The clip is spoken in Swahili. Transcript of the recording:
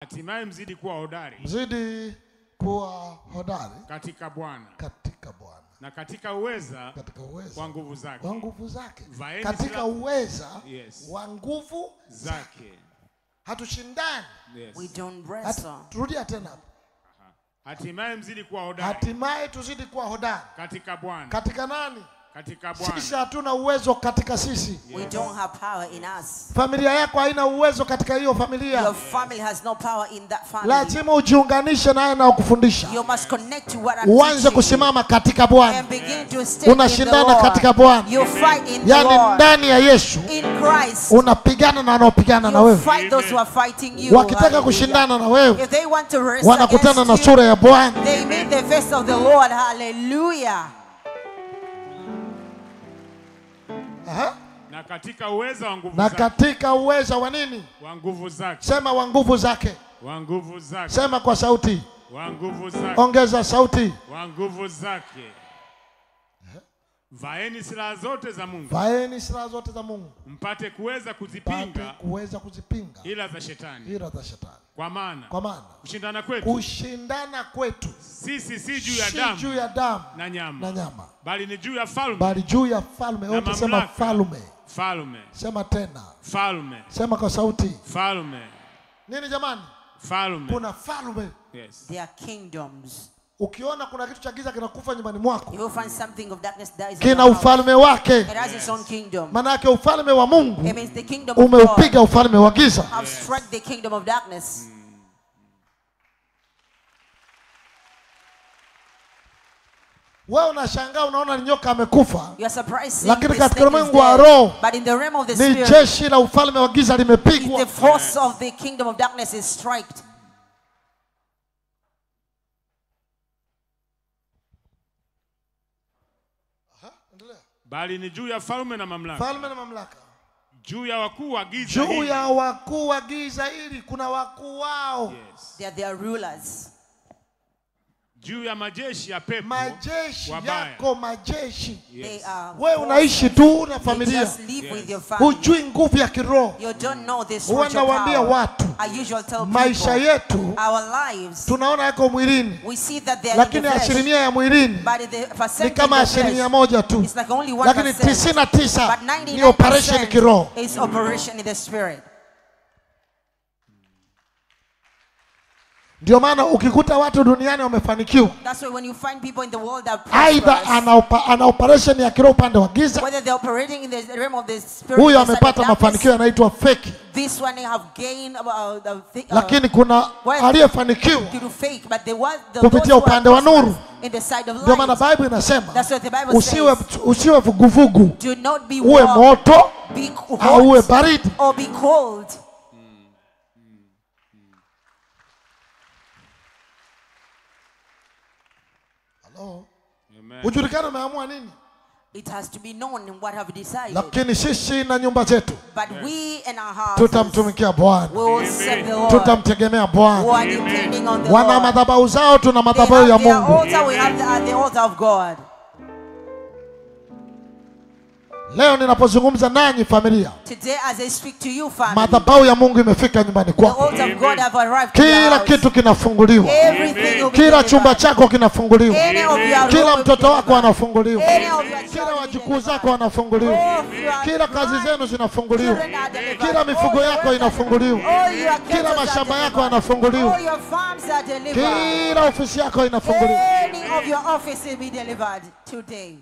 Hatimaye mzidi kuwa hodari. Mzidi kuwa hodari katika Bwana. Katika Bwana. Na katika uweza wa nguvu zake. Wa nguvu zake. Katika uweza wa nguvu zake. Hatushindani. We don't wrestle. Turudia tena. Hatimaye mzidi kuwa hodari. Hatimaye tuzidi kuwa hodari katika Bwana. Katika nani? Katika Bwana. Sisi hatuna uwezo katika sisi. We don't have power in us. Familia yako haina uwezo katika hiyo familia. Your family has no power in that family. Lazima ujiunganishe naye na kukufundisha. You must connect to what I'm teaching. Uanze kusimama katika Bwana. And begin to stay unashindana katika Bwana. You fight in the yani Lord. Ndani ya Yesu. In Christ. Unapigana na wanaopigana na wewe. You fight those who are fighting you. Wakitaka kushindana na wewe. If they want to wrestle, wanakutana na sura ya Bwana. They meet the face of the Lord. Hallelujah. Na katika uweza wa nguvu zake. Na katika uweza wa nini? Wa nguvu zake. Sema wa nguvu zake. Wa nguvu zake. Sema kwa sauti. Wa nguvu zake. Ongeza sauti. Wa nguvu zake. Vaeni silaha zote za Mungu. Vaeni silaha zote za Mungu. Mpate kuweza kuzipinga. Ila za shetani. Ila za shetani. Kwa maana. Kushindana kwetu. Sisi si juu ya damu. Na nyama. Bali ni juu ya falme. Wote sema falme. Falme. Sema tena. Falme. Sema kwa sauti. Falme. Nini jamani? Falme. Kuna falme. Yes. They are kingdoms. Ukiona kuna kitu cha giza kinakufa nyumbani mwako, you will find something of darkness that is kina ufalme wake. It has its own kingdom. Maana yake ufalme wa Mungu it means the kingdom of umeupiga ufalme wa giza. Have struck the kingdom of darkness. Wewe unashangaa unaona ni nyoka amekufa. You are surprised. Lakini katika ulimwengu wa roho, but in the realm of the spirit, ni jeshi la ufalme wa giza limepigwa. The force of the kingdom of darkness is struck. Bali ni juu ya falme na mamlaka. Falme na mamlaka. Juu ya wakuu wa giza hili. Juu ya wakuu wa giza hili kuna wakuu wao. Yes. They are their rulers. Juu ya majeshi ya pepo. Majeshi yako majeshi. They are. Wewe unaishi tu na familia. Just live with your family. Hujui nguvu ya kiroho. You don't know this spiritual power. Unawaambia watu. I usually tell people. Maisha yetu. Our lives. Tunaona yako mwilini. We see that they are. Lakini asilimia ya mwilini ni kama asilimia moja tu. It's like only 1%. Lakini 99 ni operation kiroho. It's operation in the spirit. Ndio maana ukikuta watu duniani wamefanikiwa, that's why when you find people in the world that either ana operation ya kiroho upande wa giza, whether they're operating in the realm of the spirit, huyo amepata mafanikio yanaitwa fake. This one have gained lakini kuna aliyefanikiwa kupitia upande wa nuru. Ndio maana Bible inasema usiwe vuguvugu, uwe moto au uwe baridi. Ujulikane umeamua nini? It has to be known what have decided. Lakini sisi na nyumba zetu but we and our houses tutamtumikia Bwana. We will serve the Lord. Tutamtegemea Bwana. We are depending on the Wana madhabahu zao, tuna madhabahu ya Mungu. We have the altar of God. Leo ninapozungumza nanyi familia, today as I speak to you family, madhabahu ya Mungu imefika nyumbani kwako. The altar of God have arrived. Kila kitu kinafunguliwa. Kila chumba chako kinafunguliwa. Kila mtoto wako anafunguliwa. Kila wajukuu zako wanafunguliwa. Kila kazi zenu zinafunguliwa. Kila mifugo yako inafunguliwa. Kila mashamba yako yanafunguliwa. Kila ofisi yako inafunguliwa. Any of your office will be delivered today.